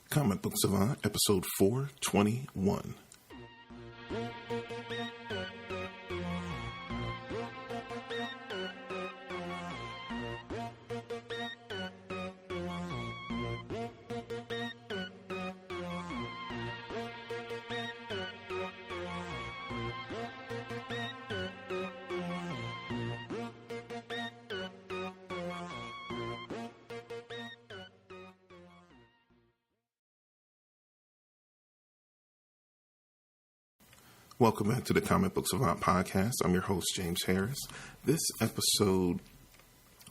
Comic Book Savant, episode 421. Welcome back to the Comic Book Savant podcast. I'm your host, James Harris. This episode,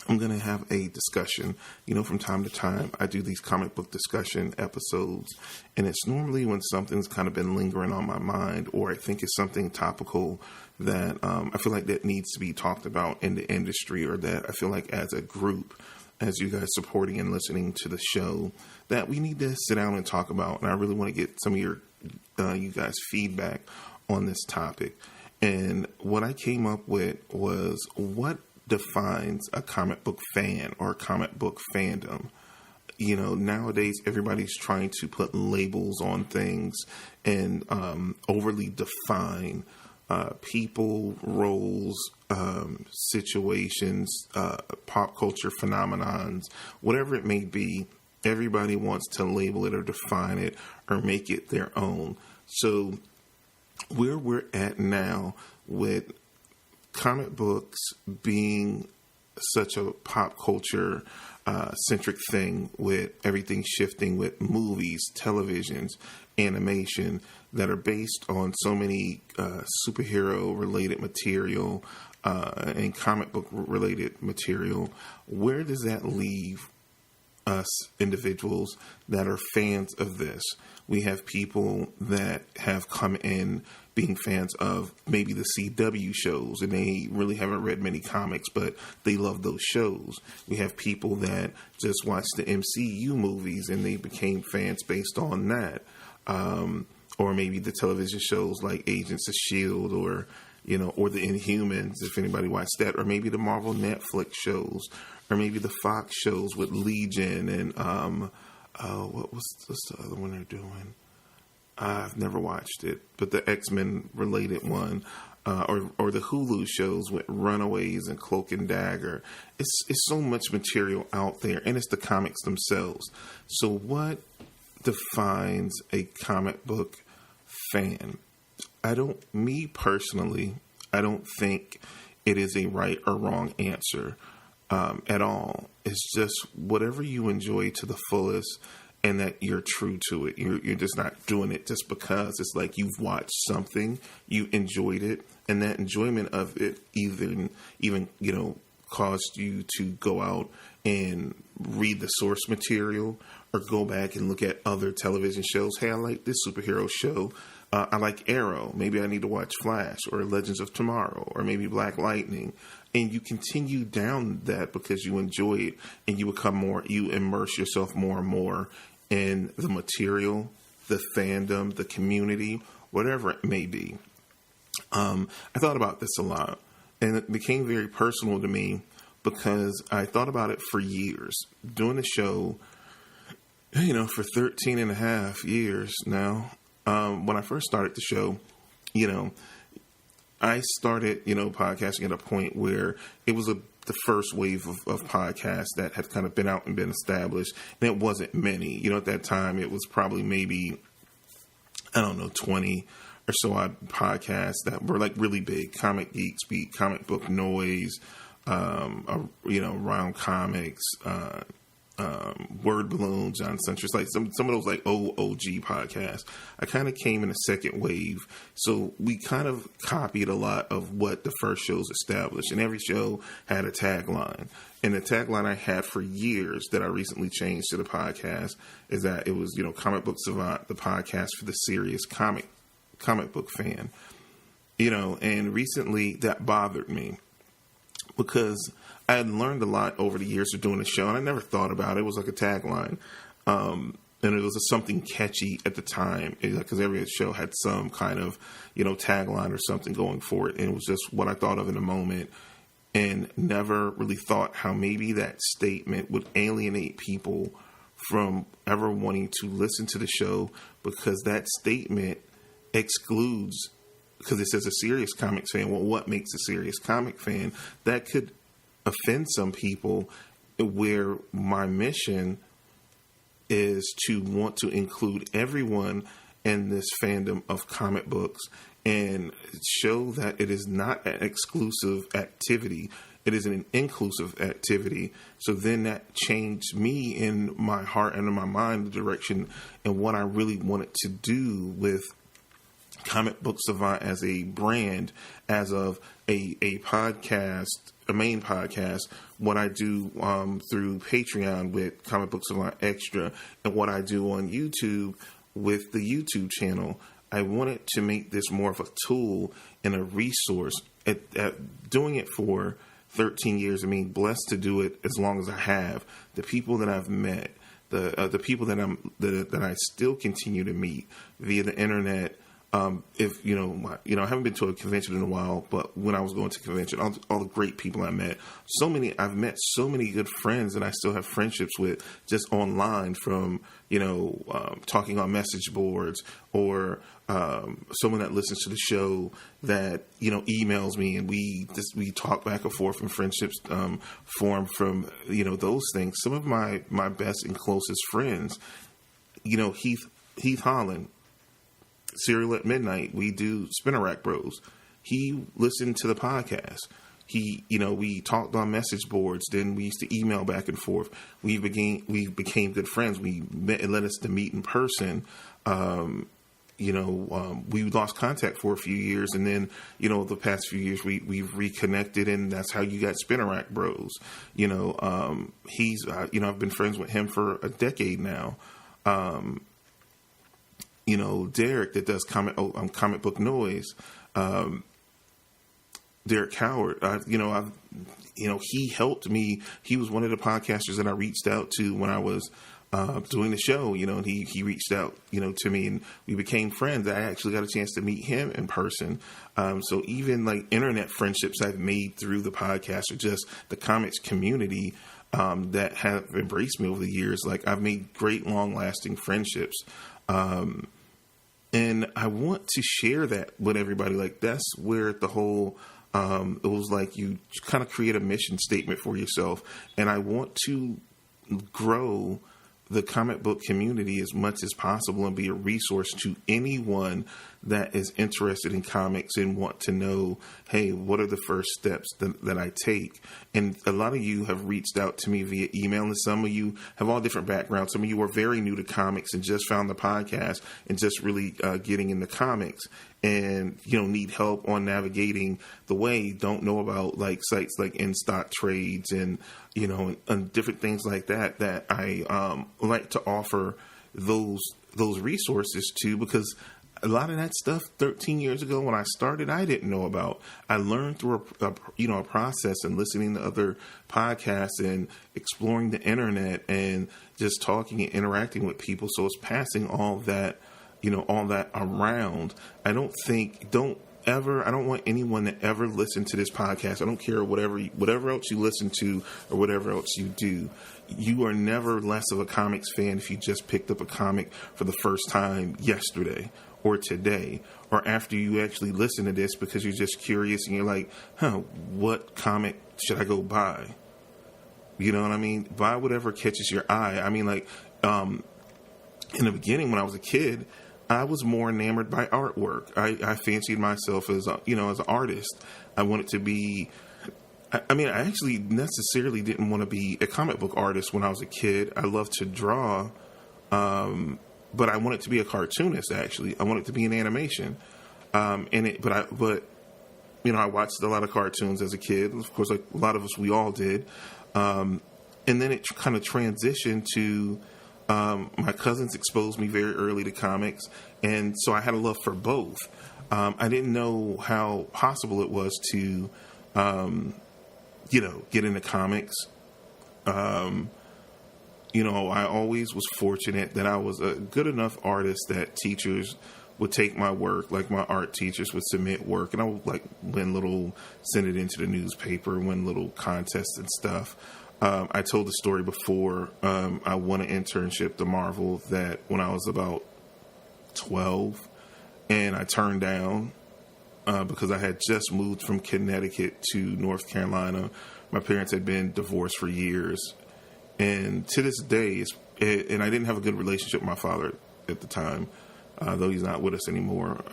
I'm going to have a discussion. You know, from time to time, I do these comic book discussion episodes, and it's normally when something's kind of been lingering on my mind, or I think it's something topical that I feel like that needs to be talked about in the industry, or that I feel like as a group, as you guys supporting and listening to the show, that we need to sit down and talk about. And I really want to get some of your you guys' feedback on this topic. And what I came up with was, what defines a comic book fan or a comic book fandom? You know, nowadays everybody's trying to put labels on things and overly define people, roles, situations, pop culture phenomenons, whatever it may be. Everybody wants to label it or define it or make it their own. So where we're at now with comic books being such a pop culture centric thing, with everything shifting with movies, televisions, animation that are based on so many superhero related material and comic book related material, where does that leave us individuals that are fans of this? We have people that have come in being fans of maybe the CW shows, and they really haven't read many comics, but they love those shows. We have people that just watch the MCU movies and they became fans based on that. Or maybe the television shows like Agents of S.H.I.E.L.D. or, you know, or the Inhumans, if anybody watched that, or maybe the Marvel Netflix shows, or maybe the Fox shows with Legion and, what's the other one they're doing? I've never watched it, but the X-Men related one, or the Hulu shows with Runaways and Cloak and Dagger. It's so much material out there, and it's the comics themselves. So what defines a comic book fan? Me personally, I don't think it is a right or wrong answer at all. It's just whatever you enjoy to the fullest, and that you're true to it. You're just not doing it just because. It's like you've watched something, you enjoyed it, and that enjoyment of it even you know, caused you to go out and read the source material or go back and look at other television shows. Hey, I like this superhero show. I like Arrow. Maybe I need to watch Flash or Legends of Tomorrow or maybe Black Lightning. And you continue down that because you enjoy it, and you immerse yourself more and more in the material, the fandom, the community, whatever it may be. I thought about this a lot, and it became very personal to me because I thought about it for years. Doing the show, you know, for 13 and a half years now. When I first started the show, you know, I started, you know, podcasting at a point where it was the first wave of podcasts that had kind of been out and been established. And it wasn't many. You know, at that time, it was probably maybe, 20 or so odd podcasts that were like really big. Comic Geek Speak, Comic Book Noise, Round Comics, Word Balloon, John Centrist, like some of those like OG podcasts. I kind of came in a second wave, so we kind of copied a lot of what the first shows established, and every show had a tagline. And the tagline I had for years that I recently changed to the podcast is that it was, you know, Comic Book Savant, the podcast for the serious comic book fan. You know, and recently that bothered me because I had learned a lot over the years of doing the show, and I never thought about it. It was like a tagline. And it was something catchy at the time, because every show had some kind of, you know, tagline or something going for it. And it was just what I thought of in the moment. and never really thought how maybe that statement would alienate people from ever wanting to listen to the show, because that statement excludes, because it says a serious comics fan. Well, what makes a serious comic fan? That could offend some people, where my mission is to want to include everyone in this fandom of comic books and show that it is not an exclusive activity. It is an inclusive activity. So then that changed me in my heart and in my mind, the direction and what I really wanted to do with Comic Book Savant as a brand, as of a podcast, a main podcast, what I do through Patreon with Comic Book Savant Extra, and what I do on YouTube with the YouTube channel. I wanted to make this more of a tool and a resource. At doing it for 13 years, I mean, blessed to do it as long as I have. The people that I've met, the people that I still continue to meet via the internet. If I haven't been to a convention in a while, but when I was going to convention, all the great people I met, I've met so many good friends, and I still have friendships with just online from, talking on message boards, or someone that listens to the show that, emails me, and we talk back and forth, and friendships form from, those things. Some of my best and closest friends, Heath Holland, Serial at Midnight, we do Spinner Rack Bros. He listened to the podcast. We talked on message boards. Then we used to email back and forth. We became good friends. We met. It led us to meet in person. We lost contact for a few years, and then, the past few years we've reconnected, and that's how you got Spinner Rack Bros. I've been friends with him for a decade now. Derek that does comic book noise, Derek Howard, he helped me. He was one of the podcasters that I reached out to when I was doing the show, and he reached out, to me, and we became friends. I actually got a chance to meet him in person. So even like internet friendships I've made through the podcast, or just the comics community, that have embraced me over the years. Like, I've made great long lasting friendships. And I want to share that with everybody. Like, that's where the whole, it was like you kind of create a mission statement for yourself. And I want to grow the comic book community as much as possible and be a resource to anyone that is interested in comics and want to know, hey, what are the first steps that I take? And a lot of you have reached out to me via email, and some of you have all different backgrounds. Some of you are very new to comics and just found the podcast and just really getting into comics, and need help on navigating the way. Don't know about like sites like In Stock Trades and and different things like that I like to offer those resources to, because a lot of that stuff 13 years ago when I started, I didn't know about. I learned through a process and listening to other podcasts and exploring the internet and just talking and interacting with people. So it's passing all that around. I don't want anyone to ever listen to this podcast. I don't care whatever else you listen to or whatever else you do. You are never less of a comics fan if you just picked up a comic for the first time yesterday or today, or after you actually listen to this because you're just curious and you're like, what comic should I go buy? You know what I mean? Buy whatever catches your eye. I mean, like, in the beginning when I was a kid, I was more enamored by artwork. I fancied myself as as an artist. I wanted to be. I actually necessarily didn't want to be a comic book artist when I was a kid. I loved to draw, but I wanted to be a cartoonist. Actually, I wanted to be in animation. I watched a lot of cartoons as a kid. Of course, like a lot of us, we all did. And then it kind of transitioned to. My cousins exposed me very early to comics, and so I had a love for both. I didn't know how possible it was to, get into comics. I always was fortunate that I was a good enough artist that teachers would take my work, like my art teachers would submit work, and I would send it into the newspaper, win little contests and stuff. I told the story before. I won an internship to Marvel that when I was about 12, and I turned down because I had just moved from Connecticut to North Carolina. My parents had been divorced for years, and to this day, and I didn't have a good relationship with my father at the time, though he's not with us anymore.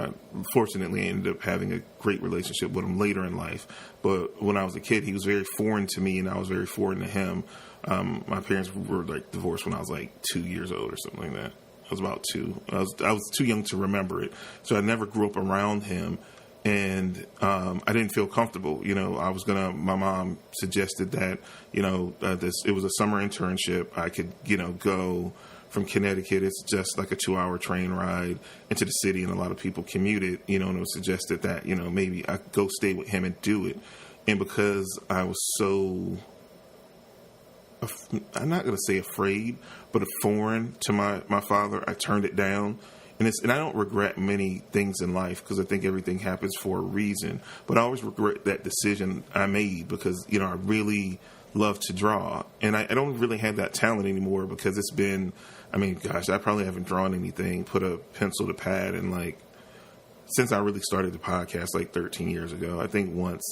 Fortunately, I ended up having a great relationship with him later in life. But when I was a kid, he was very foreign to me, and I was very foreign to him. My parents were like divorced when I was like 2 years old or something like that. I was about 2. I was too young to remember it, so I never grew up around him, and I didn't feel comfortable. My mom suggested that it was a summer internship. I could go from Connecticut. It's just like a 2-hour train ride into the city, and a lot of people commuted. And it was suggested that maybe I go stay with him and do it. And because I was so, I'm not going to say afraid, but foreign to my father, I turned it down. And I don't regret many things in life because I think everything happens for a reason. But I always regret that decision I made because, I really love to draw. And I don't really have that talent anymore because it's been, I probably haven't drawn anything, put a pencil to pad and since I really started the podcast 13 years ago. I think once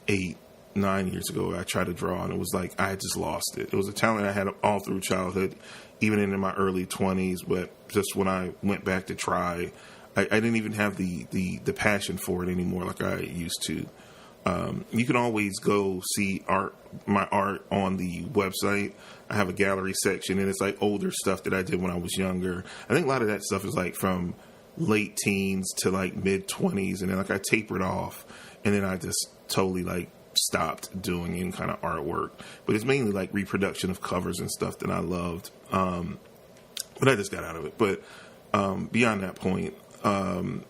8, 9 years ago, I tried to draw and it was I had just lost it. It was a talent I had all through childhood, even into my early 20s. But just when I went back to try, I didn't even have the passion for it anymore like I used to. You can always go see my art on the website. I have a gallery section and it's older stuff that I did when I was younger. I think a lot of that stuff is from late teens to mid 20s. And then I tapered off and then I just totally stopped doing any kind of artwork, but it's mainly reproduction of covers and stuff that I loved. But I just got out of it. But beyond that point, I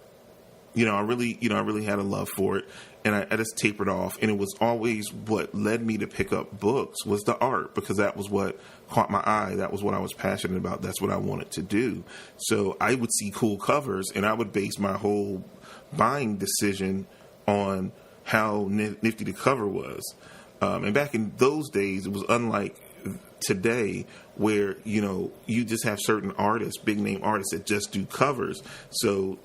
really had a love for it, and I just tapered off. And it was always what led me to pick up books was the art, because that was what caught my eye. That was what I was passionate about. That's what I wanted to do. So I would see cool covers, and I would base my whole buying decision on how nifty the cover was. And back in those days, it was unlike today where, you just have certain artists, big name artists that just do covers. So,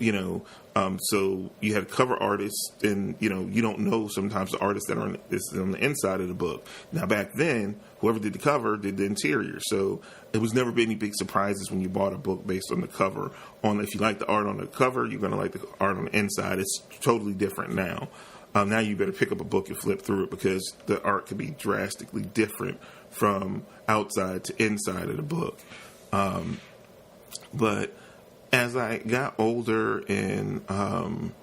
so you had cover artists and, you don't know sometimes the artists that is on the inside of the book. Now, back then, whoever did the cover did the interior. So it was never been any big surprises when you bought a book based on the cover. If you like the art on the cover, you're going to like the art on the inside. It's totally different now. Now you better pick up a book and flip through it because the art could be drastically different from outside to inside of the book. But as I got older and, around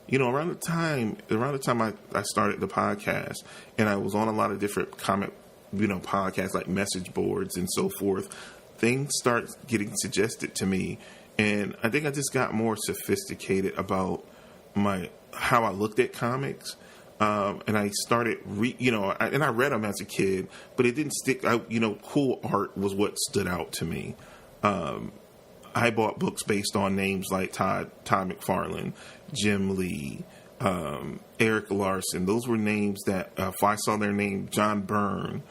the time I started the podcast and I was on a lot of different comic, podcasts like message boards and so forth, things start getting suggested to me. And I think I just got more sophisticated about how I looked at comics, and I started and I read them as a kid, but it didn't stick. Cool art was what stood out to me. I bought books based on names like Todd McFarlane, Jim Lee, Eric Larson. Those were names that if I saw their name, John Byrne,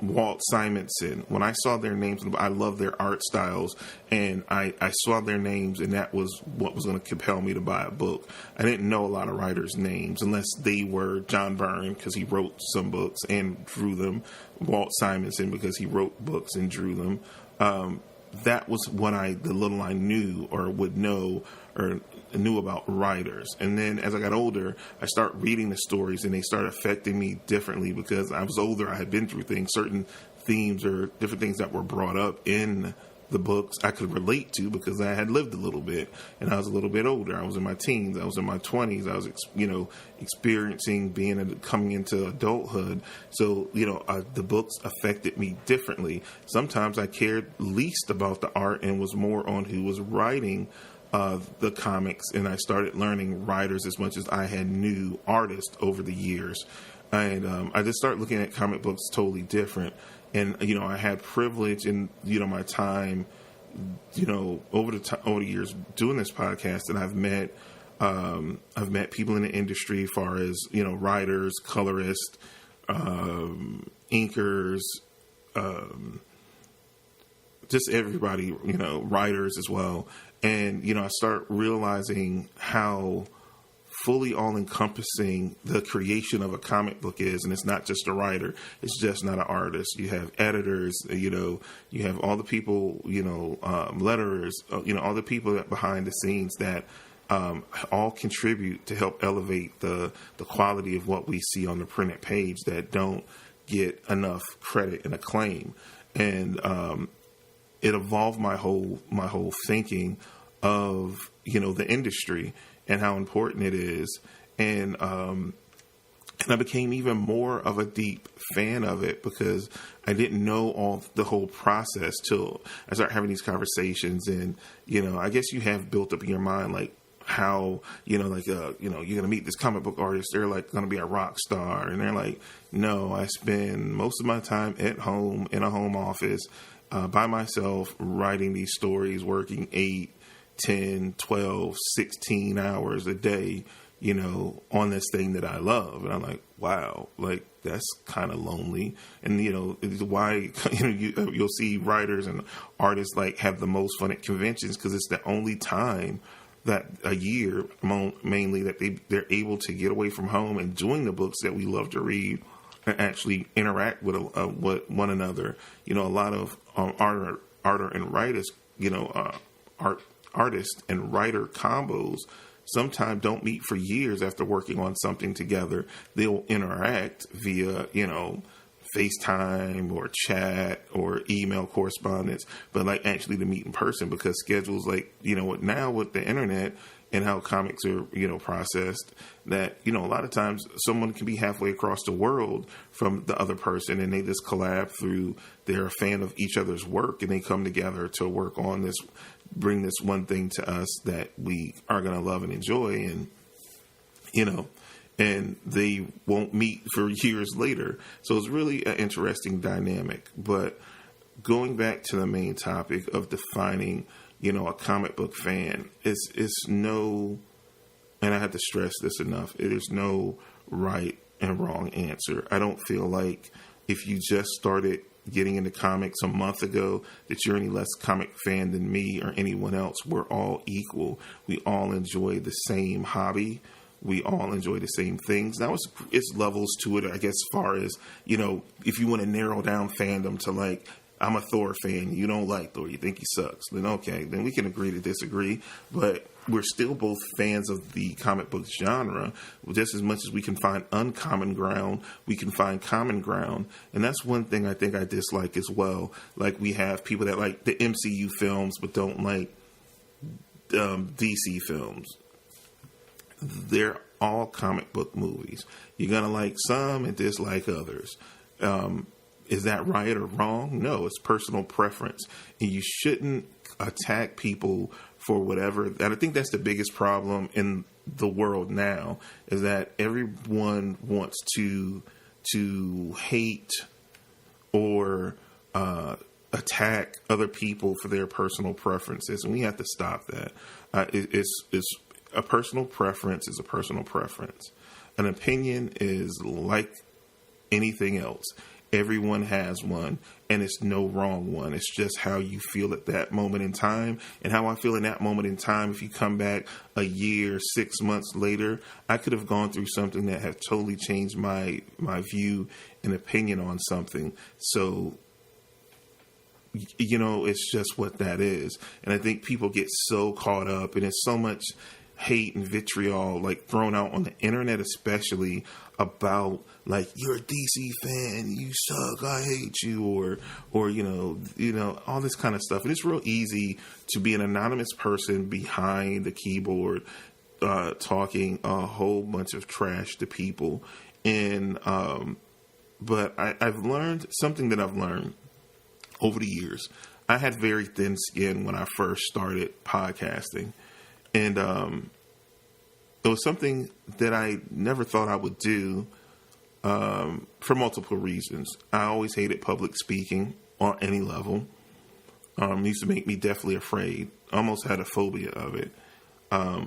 Walt Simonson, when I saw their names, I love their art styles, and I saw their names, and that was what was going to compel me to buy a book. I didn't know a lot of writers' names unless they were John Byrne because he wrote some books and drew them, Walt Simonson because he wrote books and drew them. That was what the little I knew or would know or knew about writers. And then as I got older, I started reading the stories and they started affecting me differently because I was older. I had been through things, certain themes or different things that were brought up in the books I could relate to because I had lived a little bit and I was a little bit older. I was in my teens. I was in my 20s. I was, experiencing coming into adulthood. So, the books affected me differently. Sometimes I cared least about the art and was more on who was writing the comics, and I started learning writers as much as I had knew artists over the years. And I just started looking at comic books totally different. And, I had privilege in, my time, over the years doing this podcast, and I've met people in the industry as far as, writers, colorists, inkers, just everybody, writers as well. And, I start realizing how fully all-encompassing the creation of a comic book is. And it's not just a writer. It's just not an artist. You have editors, you have all the people, letterers, all the people that behind the scenes that all contribute to help elevate the quality of what we see on the printed page that don't get enough credit and acclaim. And it evolved my whole thinking of, the industry and how important it is. And I became even more of a deep fan of it because I didn't know the whole process till I started having these conversations. And, I guess you have built up in your mind, like, how, you're going to meet this comic book artist. They're like going to be a rock star. And they're like, no, I spend most of my time at home in a home office by myself, writing these stories, working 8, 10, 12, 16 hours a day, on this thing that I love. And I'm like, wow, like that's kind of lonely. And, why, you'll see writers and artists like have the most fun at conventions because it's the only time that a year mainly that they're able to get away from home and doing the books that we love to read and actually interact with one another. A lot of artist and writer combos sometimes don't meet for years after working on something together. They'll interact via, FaceTime or chat or email correspondence, but like actually to meet in person because schedules like, now with the internet and how comics are, processed, that, a lot of times someone can be halfway across the world from the other person and they just collab through they're a fan of each other's work and they come together to work on this, bring this one thing to us that we are going to love and enjoy. And, and they won't meet for years later. So it's really an interesting dynamic. But going back to the main topic of defining, a comic book fan, it's no, and I have to stress this enough, it is no right and wrong answer. I don't feel like if you just started getting into comics a month ago that you're any less comic fan than me or anyone else. We're all equal. We all enjoy the same hobby. We all enjoy the same things. Now it's levels to it, I guess, as far as, if you want to narrow down fandom to like, I'm a Thor fan, you don't like Thor, you think he sucks, then okay, then we can agree to disagree. But we're still both fans of the comic book genre. Just as much as we can find uncommon ground, we can find common ground. And that's one thing I think I dislike as well. Like we have people that like the MCU films but don't like DC films. They're all comic book movies. You're going to like some and dislike others. Is that right or wrong? No, it's personal preference. And you shouldn't attack people for whatever. And I think that's the biggest problem in the world now, is that everyone wants to hate or attack other people for their personal preferences. And we have to stop that. It's a personal preference is a personal preference. An opinion is like anything else. Everyone has one, and it's no wrong one. It's just how you feel at that moment in time. And how I feel in that moment in time, if you come back a year, 6 months later, I could have gone through something that had totally changed my view and opinion on something. So, it's just what that is. And I think people get so caught up, and it's so much hate and vitriol like thrown out on the internet, especially about like, you're a DC fan, you suck, I hate you, or all this kind of stuff. And it's real easy to be an anonymous person behind the keyboard talking a whole bunch of trash to people. And but I've learned something that I've learned over the years. I had very thin skin when I first started podcasting. And it was something that I never thought I would do for multiple reasons. I always hated public speaking on any level. It used to make me deathly afraid. I almost had a phobia of it. I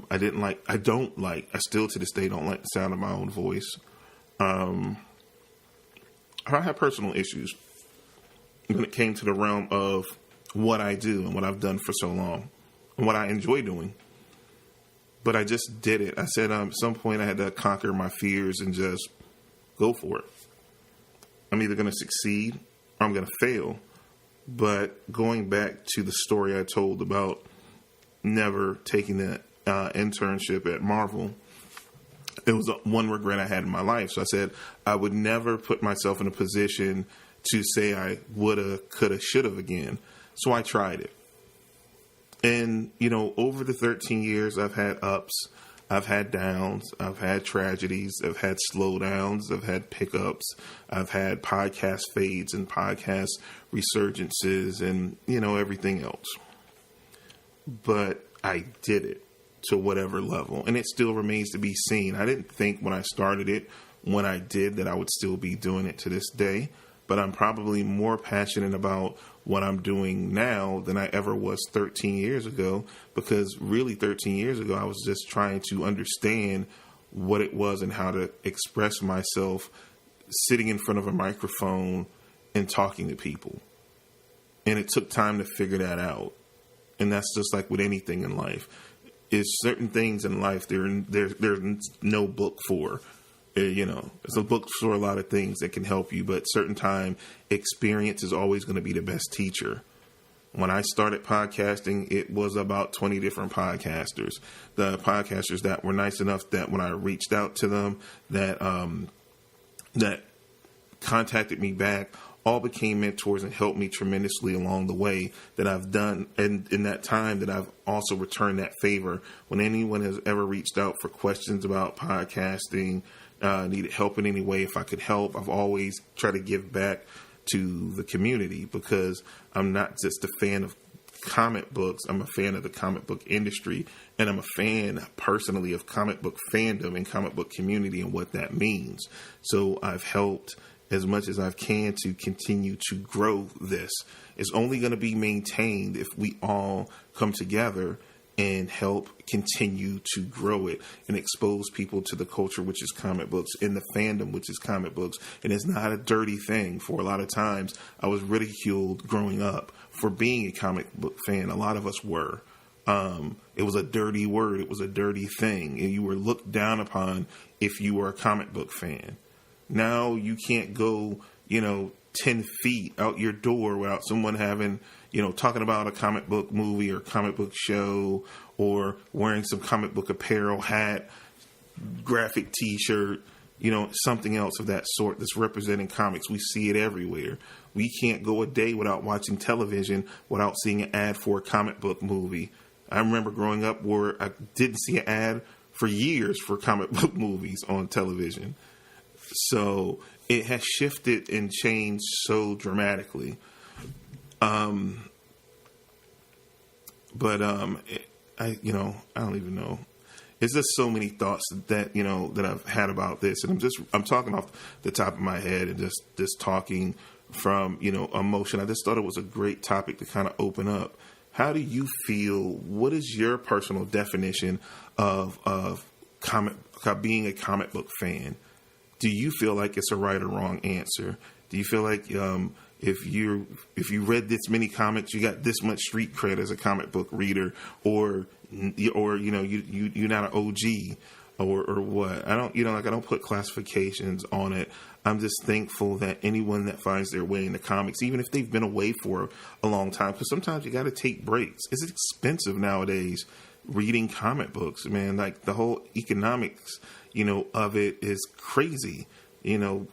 still to this day don't like the sound of my own voice. I had personal issues when it came to the realm of what I do and what I've done for so long and what I enjoy doing. But I just did it. I said at some point I had to conquer my fears and just go for it. I'm either going to succeed or I'm going to fail. But going back to the story I told about never taking the internship at Marvel, it was one regret I had in my life. So I said I would never put myself in a position to say I woulda, coulda, shoulda again. So I tried it. And, over the 13 years, I've had ups, I've had downs, I've had tragedies, I've had slowdowns, I've had pickups, I've had podcast fades and podcast resurgences and, everything else. But I did it to whatever level, and it still remains to be seen. I didn't think when I started it, when I did, that I would still be doing it to this day. But I'm probably more passionate about what I'm doing now than I ever was 13 years ago, because really 13 years ago, I was just trying to understand what it was and how to express myself sitting in front of a microphone and talking to people. And it took time to figure that out. And that's just like with anything in life. Is certain things in life there's no book for. It's a book for a lot of things that can help you, but certain time experience is always going to be the best teacher. When I started podcasting, it was about 20 different podcasters. The podcasters that were nice enough that when I reached out to them, that contacted me back, all became mentors and helped me tremendously along the way that I've done. And in that time that I've also returned that favor. When anyone has ever reached out for questions about podcasting, needed help in any way, if I could help, I've always tried to give back to the community, because I'm not just a fan of comic books. I'm a fan of the comic book industry, and I'm a fan personally of comic book fandom and comic book community and what that means. So I've helped as much as I can to continue to grow this. It's only going to be maintained if we all come together and help continue to grow it and expose people to the culture, which is comic books, and the fandom, which is comic books. And it's not a dirty thing. For a lot of times, I was ridiculed growing up for being a comic book fan. A lot of us were. It was a dirty word. It was a dirty thing. And you were looked down upon if you were a comic book fan. Now you can't go, 10 feet out your door without someone having, talking about a comic book movie or comic book show, or wearing some comic book apparel, hat, graphic T-shirt, something else of that sort that's representing comics. We see it everywhere. We can't go a day without watching television without seeing an ad for a comic book movie. I remember growing up where I didn't see an ad for years for comic book movies on television. So it has shifted and changed so dramatically. I don't even know. It's just so many thoughts that I've had about this, and I'm talking off the top of my head and just talking from, emotion. I just thought it was a great topic to kind of open up. How do you feel? What is your personal definition of being a comic book fan? Do you feel like it's a right or wrong answer? Do you feel like if you read this many comics, you got this much street cred as a comic book reader, or you're not an OG, or what? I don't put classifications on it. I'm just thankful that anyone that finds their way into comics, even if they've been away for a long time, because sometimes you got to take breaks. It's expensive nowadays reading comic books, man. Like the whole economics, of it is crazy.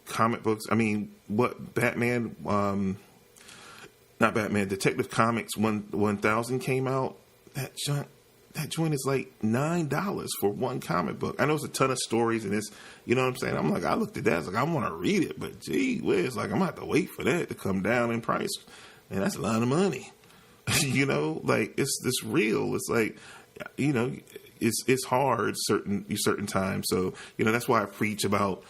Comic books. I mean, what Batman? Not Batman. Detective Comics 1000 came out. That joint is like $9 for one comic book. I know it's a ton of stories, and it's, what I'm saying. I'm like, I looked at that, I was like, I want to read it, but gee whiz, like I'm gonna have to wait for that to come down in price, and that's a lot of money. Like it's real. It's like, it's hard certain times. So that's why I preach about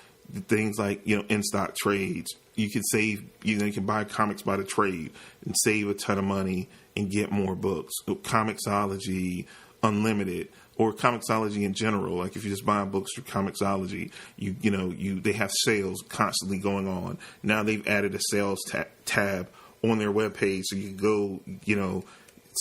things like in stock trades. You can save, you can buy comics by the trade and save a ton of money and get more books. Comixology, Unlimited, or Comixology in general. Like if you're just buying books through Comixology, they have sales constantly going on. Now they've added a sales tab on their webpage, so you can go,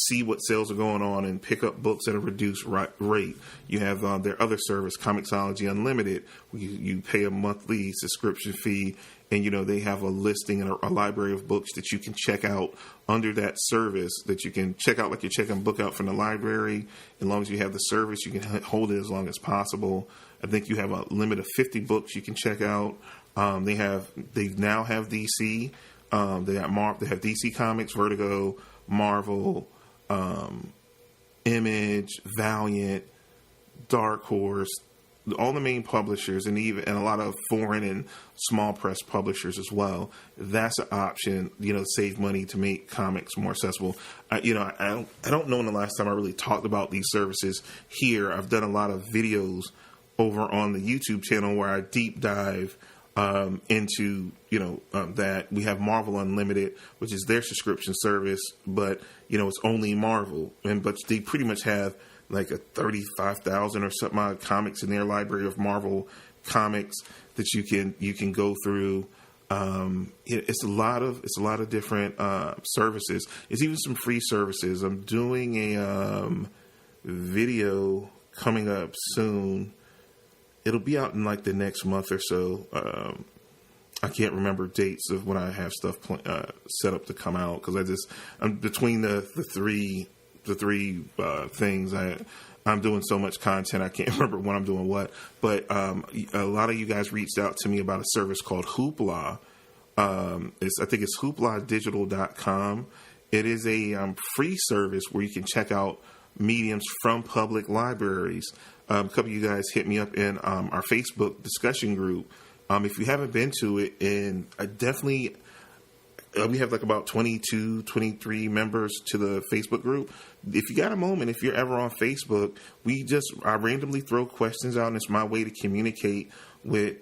see what sales are going on and pick up books at a reduced rate. You have their other service, Comixology Unlimited. You pay a monthly subscription fee, and they have a listing and a library of books that you can check out under that service, that you can check out like you're checking a book out from the library. As long as you have the service, you can hold it as long as possible. I think you have a limit of 50 books you can check out. They now have DC. They have DC Comics, Vertigo, Marvel, Image, Valiant, Dark Horse, all the main publishers, and a lot of foreign and small press publishers as well. That's an option, to save money, to make comics more accessible. I don't know when the last time I really talked about these services here. I've done a lot of videos over on the YouTube channel where I deep dive into that. We have Marvel Unlimited, which is their subscription service, but it's only Marvel, but they pretty much have like a 35,000 or something odd comics in their library of Marvel comics that you can go through. It's a lot of different services. It's even some free services. I'm doing a video coming up soon. It'll be out in like the next month or so. I can't remember dates of when I have stuff set up to come out, because I'm between the three things. I'm doing so much content I can't remember when I'm doing what. But a lot of you guys reached out to me about a service called Hoopla. I think it's hoopladigital.com. It is a free service where you can check out mediums from public libraries. A couple of you guys hit me up in our Facebook discussion group. If you haven't been to it, and I definitely, we have like about 22, 23 members to the Facebook group. If you got a moment, if you're ever on Facebook, I randomly throw questions out, and it's my way to communicate with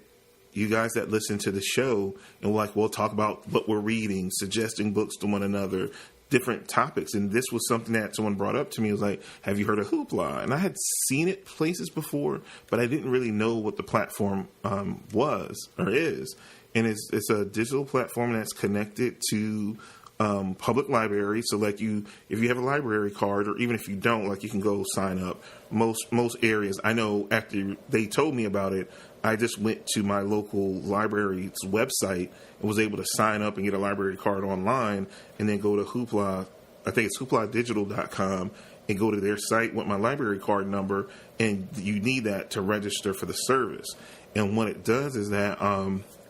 you guys that listen to the show, and we'll talk about what we're reading, suggesting books to one another, different topics. And this was something that someone brought up to me. It was like, have you heard of Hoopla? And I had seen it places before, but I didn't really know what the platform was or is. And it's a digital platform that's connected to public libraries. So if you have a library card, or even if you don't, you can go sign up. Most areas, I know after they told me about it, I just went to my local library's website and was able to sign up and get a library card online, and then go to Hoopla. I think it's hoopladigital.com, and go to their site with my library card number, and you need that to register for the service. And what it does is that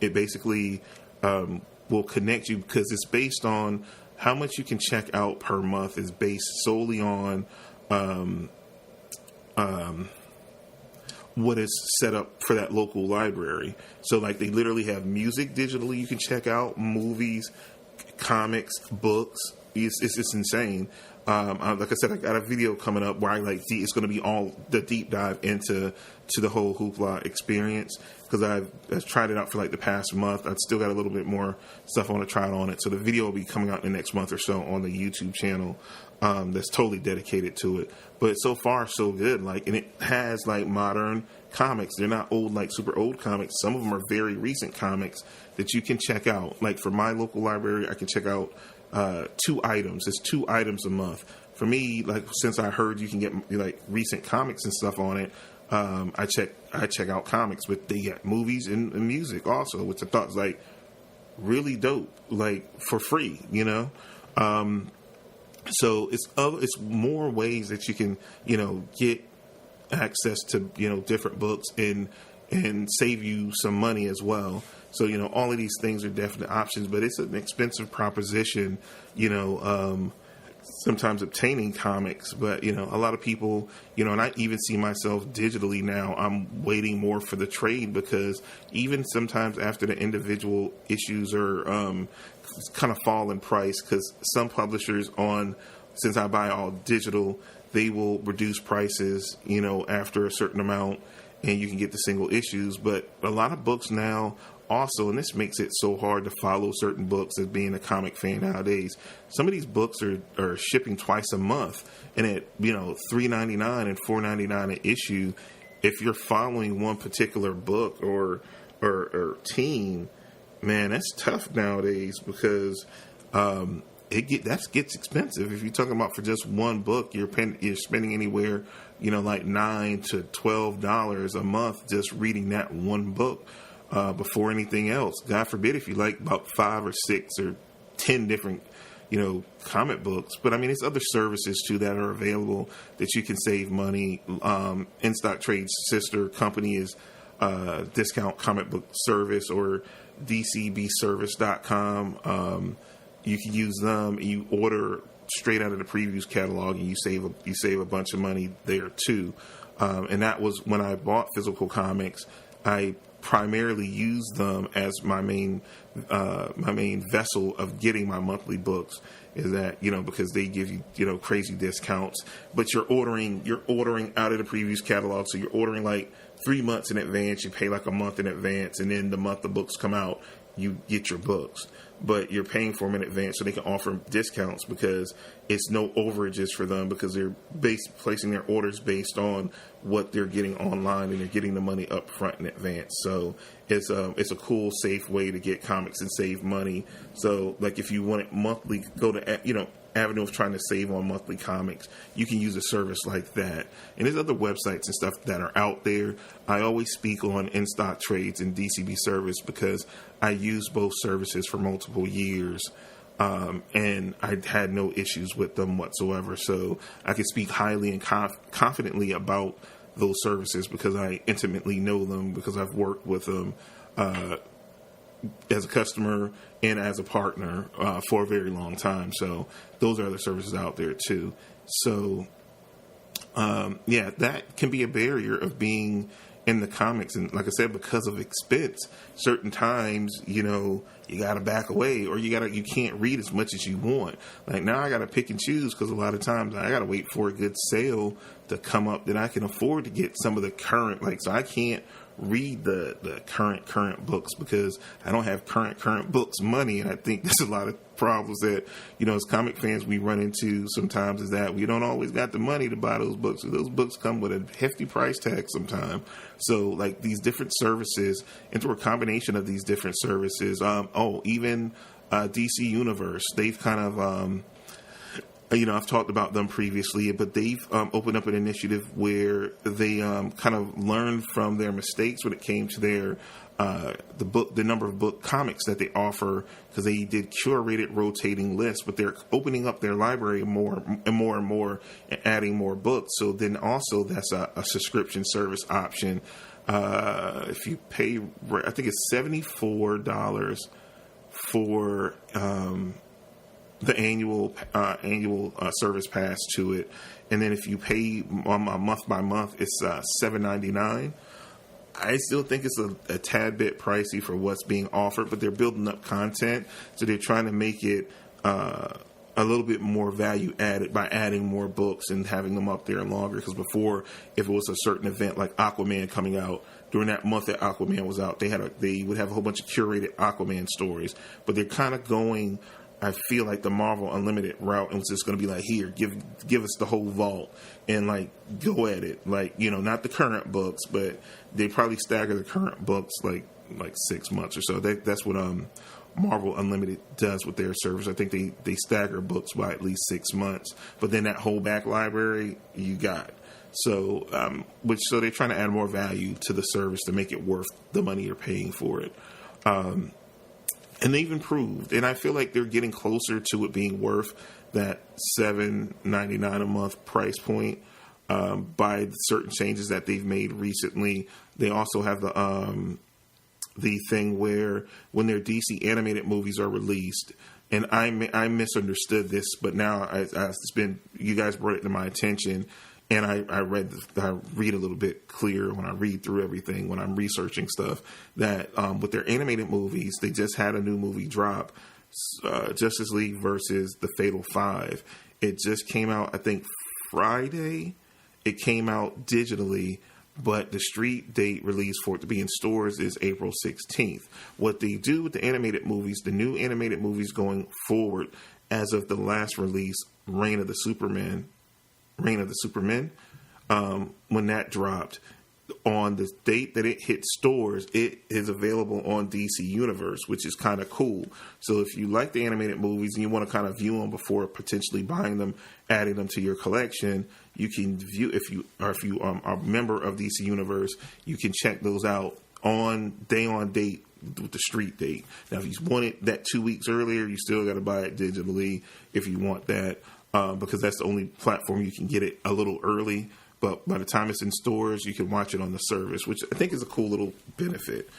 it basically will connect you, because it's based on how much you can check out per month. Is based solely on what is set up for that local library. So they literally have music digitally you can check out, movies, comics, books. It's insane. Like I said, I got a video coming up where it's going to be all the deep dive into the whole Hoopla experience, because I've tried it out for the past month. I've still got a little bit more stuff I want to try on it. So the video will be coming out in the next month or so on the YouTube channel that's totally dedicated to it. But so far, so good. And it has modern comics. They're not old, super old comics. Some of them are very recent comics that you can check out. For my local library, I can check out 2 items. It's 2 items a month. For me, since I heard you can get recent comics and stuff on it, I check out comics, but they got movies and music also, which I thought was really dope, for free, So it's more ways that you can get access to different books and save you some money as well. So all of these things are definite options, but it's an expensive proposition. Sometimes obtaining comics, but a lot of people, and I even see myself digitally now, I'm waiting more for the trade, because even sometimes after the individual issues are kind of fall in price, because some publishers since I buy all digital, they will reduce prices, after a certain amount, and you can get the single issues. But a lot of books now also, and this makes it so hard to follow certain books as being a comic fan nowadays. Some of these books are shipping twice a month, and at $3.99 and $4.99 an issue. If you're following one particular book or team, man, that's tough nowadays because that gets expensive. If you're talking about for just one book, you're spending anywhere like $9 to $12 a month just reading that one book before anything else. God forbid if you like about 5 or 6 or 10 different comic books. But I mean, there's other services too that are available that you can save money. In Stock Trade's sister company is Discount Comic Book Service, or dcbservice.com. You can use them. You order straight out of the previews catalog, and you save a bunch of money there too. And that was when I bought physical comics. I primarily use them as my main vessel of getting my monthly books. Is that because they give you crazy discounts, but you're ordering out of the previews catalog, so you're ordering like 3 months in advance. You pay like a month in advance, and then the month the books come out, you get your books. But you're paying for them in advance so they can offer discounts because it's no overages for them because they're placing their orders based on what they're getting online, and they're getting the money up front in advance. So it's a cool, safe way to get comics and save money. So like if you want it monthly, go to avenue of trying to save on monthly comics, you can use a service like that. And there's other websites and stuff that are out there. I always speak on In Stock Trades and DCB Service because I use both services for multiple years, and I had no issues with them whatsoever. So I can speak highly and confidently about those services because I intimately know them, because I've worked with them as a customer and as a partner for a very long time. So those are other services out there too. So that can be a barrier of being in the comics. And like I said, because of expense, certain times, you got to back away, or you can't read as much as you want. Like now I got to pick and choose because a lot of times I got to wait for a good sale to come up that I can afford to get some of the current, so I can't read the current books because I don't have current books money. And I think there's a lot of problems that, as comic fans we run into sometimes, is that we don't always got the money to buy those books. So those books come with a hefty price tag sometimes. So like these different services, and through a combination of these different services, even DC Universe, they've kind of, I've talked about them previously, but they've opened up an initiative where they kind of learned from their mistakes when it came to their the number of book comics that they offer, because they did curated rotating lists, but they're opening up their library more and more and adding more books. So then also that's a subscription service option. If you pay, I think it's $74 for the annual service pass to it, and then if you pay month by month, it's $7.99. I still think it's a tad bit pricey for what's being offered, but they're building up content, so they're trying to make it a little bit more value added by adding more books and having them up there longer. Because before, if it was a certain event like Aquaman coming out, during that month that Aquaman was out, they would have a whole bunch of curated Aquaman stories, but they're kind of going, I feel like, the Marvel Unlimited route, and it's just going to be like, here, give us the whole vault and go at it. Not the current books, but they probably stagger the current books like 6 months or so. That's what Marvel Unlimited does with their service. I think they stagger books by at least 6 months, but then that whole back library you got. So so they're trying to add more value to the service to make it worth the money you're paying for it. And they've improved, and I feel like they're getting closer to it being worth that $7.99 a month price point by certain changes that they've made recently. They also have the thing where when their DC animated movies are released, and I misunderstood this, but now you guys brought it to my attention. And I read a little bit clearer when I read through everything, when I'm researching stuff, that with their animated movies, they just had a new movie drop, Justice League versus the Fatal Five. It just came out, I think, Friday. It came out digitally, but the street date release for it to be in stores is April 16th. What they do with the animated movies, the new animated movies going forward, as of the last release, Reign of the Supermen, when that dropped, on the date that it hit stores, it is available on DC Universe, which is kind of cool. So if you like the animated movies and you want to kind of view them before potentially buying them, adding them to your collection, you can view, if you are a member of DC Universe, you can check those out on date with the street date. Now, if you want it that 2 weeks earlier, you still got to buy it digitally if you want that, because that's the only platform you can get it a little early. But by the time it's in stores, you can watch it on the service, which I think is a cool little benefit.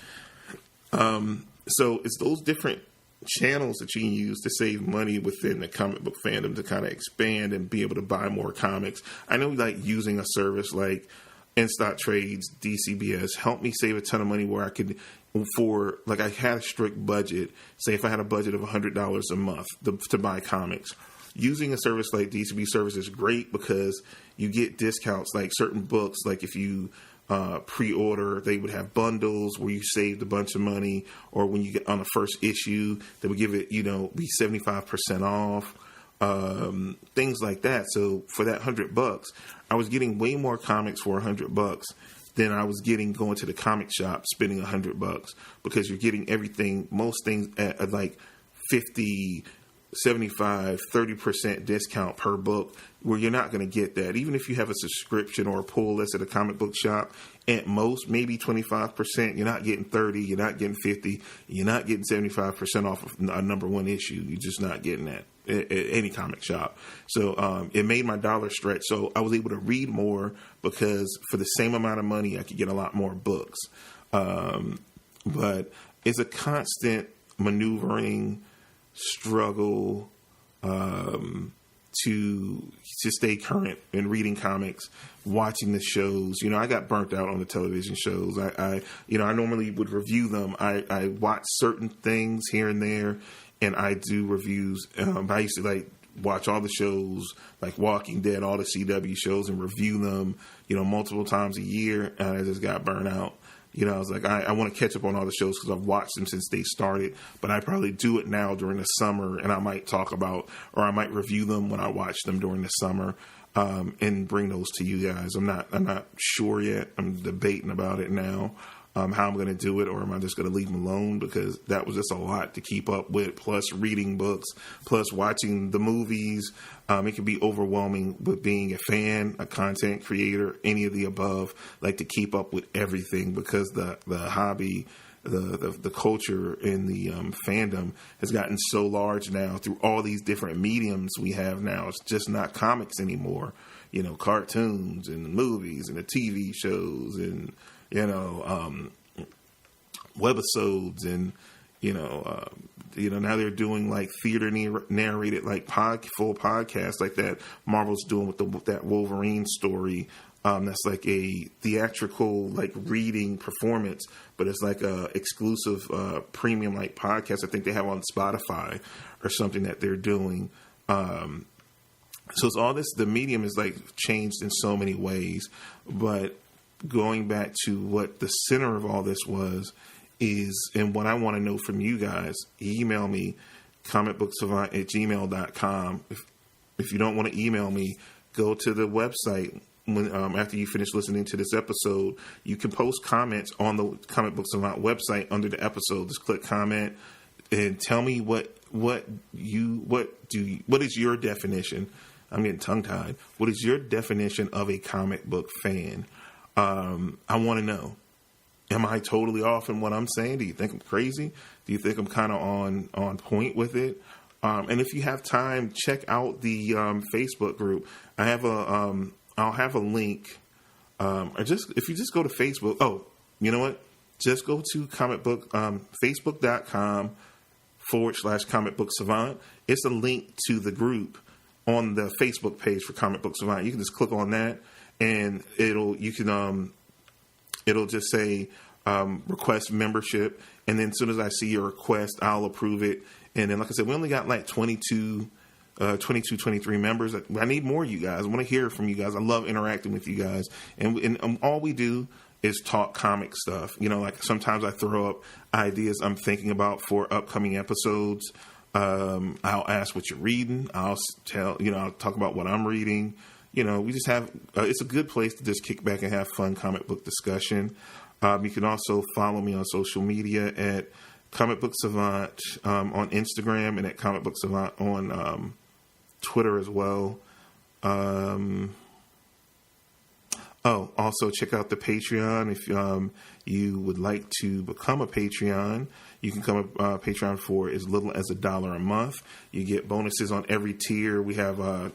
So it's those different channels that you can use to save money within the comic book fandom to kind of expand and be able to buy more comics. I know, like, using a service like In-Stock Trades, DCBS, helped me save a ton of money where I could, I had a strict budget. Say if I had a budget of $100 a month to buy comics. Using a service like DCB Service is great because you get discounts, like certain books, like if you pre-order, they would have bundles where you saved a bunch of money, or when you get on the first issue, they would give it, be 75% off, things like that. So for that $100, I was getting way more comics for $100 than I was getting going to the comic shop spending $100, because you're getting everything, most things at like 50, 75, 30% discount per book, where you're not going to get that. Even if you have a subscription or a pull list at a comic book shop, at most, maybe 25%, you're not getting 30, you're not getting 50, you're not getting 75% off of a number one issue. You're just not getting that at any comic shop. So it made my dollar stretch. So I was able to read more because for the same amount of money, I could get a lot more books. But it's a constant maneuvering struggle to stay current in reading comics, watching the shows. I got burnt out on the television shows. I normally would review them. I watch certain things here and there, and I do reviews. I used to watch all the shows, like Walking Dead, all the CW shows, and review them, multiple times a year. And I just got burnt out. I was like, I want to catch up on all the shows because I've watched them since they started, but I probably do it now during the summer, and I might talk about, or I might review them when I watch them during the summer, and bring those to you guys. I'm not sure yet. I'm debating about it now, how I'm going to do it, or am I just going to leave them alone, because that was just a lot to keep up with, plus reading books, plus watching the movies. It can be overwhelming with being a fan, a content creator, any of the above, to keep up with everything, because the hobby, the culture in the fandom has gotten so large now through all these different mediums we have now. It's just not comics anymore, cartoons and movies and the TV shows and, webisodes and, now they're doing theater narrated full podcasts like that Marvel's doing with that Wolverine story. That's like a theatrical reading performance, but it's like a exclusive premium podcast. I think they have on Spotify or something that they're doing. So it's all this. The medium is changed in so many ways, but going back to what the center of all this is, and what I want to know from you guys, email me, comicbooksavant@gmail.com. If you don't want to email me, go to the website. When after you finish listening to this episode, you can post comments on the Comic Book Savant website under the episode. Just click comment and tell me what is your definition? I'm getting tongue tied. What is your definition of a comic book fan? I want to know. Am I totally off in what I'm saying? Do you think I'm crazy? Do you think I'm kind of on point with it? And if you have time, check out the Facebook group. I'll have a link. If you just go to Facebook. Oh, you know what? Just go to Facebook.com/Comic Book Savant. It's a link to the group on the Facebook page for Comic Book Savant. You can just click on that, and it'll just say request membership, and then as soon as I see your request, I'll approve it. And then, like I said, we only got 22 22, 23 members. I need more of you guys. I want to hear from you guys. I love interacting with you guys. And all we do is talk comic stuff. You know, like sometimes I throw up ideas I'm thinking about for upcoming episodes. I'll ask what you're reading. I'll talk about what I'm reading. You know, we just have, it's a good place to just kick back and have fun comic book discussion. You can also follow me on social media at Comic Book Savant on Instagram and at Comic Book Savant on Twitter as well. Also check out the Patreon. If you would like to become a Patreon, you can become a Patreon for as little as $1 a month. You get bonuses on every tier. We have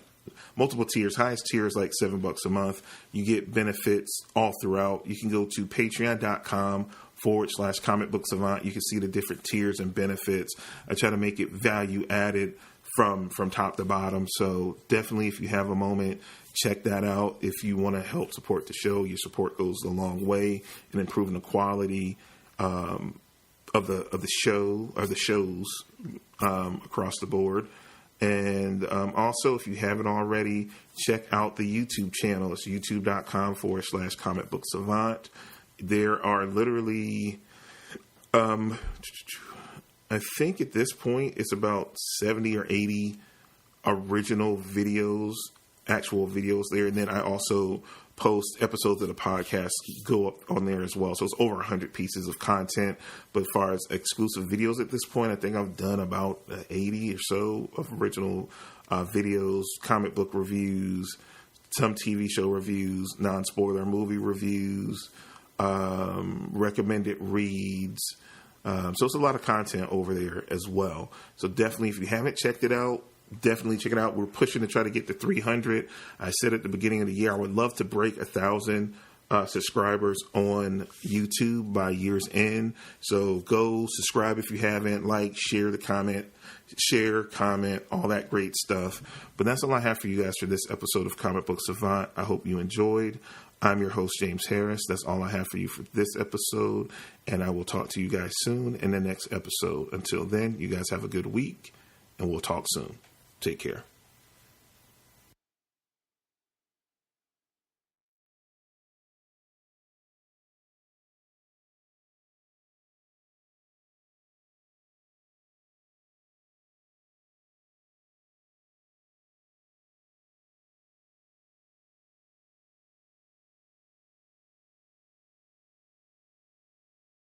multiple tiers. Highest tier is like $7 a month. You get benefits all throughout. You can go to patreon.com/Comic Book Savant. You can see the different tiers and benefits. I try to make it value added from top to bottom. So definitely, if you have a moment, check that out. If you want to help support the show, your support goes a long way in improving the quality of the show or the shows across the board. And also, if you haven't already, check out the YouTube channel. It's youtube.com/Comic Book Savant. There are literally, I think at this point, it's about 70 or 80 original videos, actual videos there. And then I also post episodes of the podcast go up on there as well. So it's over 100 pieces of content. But as far as exclusive videos at this point, I think I've done about 80 or so of original videos, comic book reviews, some TV show reviews, non-spoiler movie reviews, recommended reads. So it's a lot of content over there as well. So definitely, if you haven't checked it out, definitely check it out. We're pushing to try to get to 300. I said at the beginning of the year, I would love to break 1,000 subscribers on YouTube by year's end. So go subscribe if you haven't, like, share, comment, all that great stuff. But that's all I have for you guys for this episode of Comic Book Savant. I hope you enjoyed. I'm your host, James Harris. That's all I have for you for this episode. And I will talk to you guys soon in the next episode. Until then, you guys have a good week, and we'll talk soon. Take care.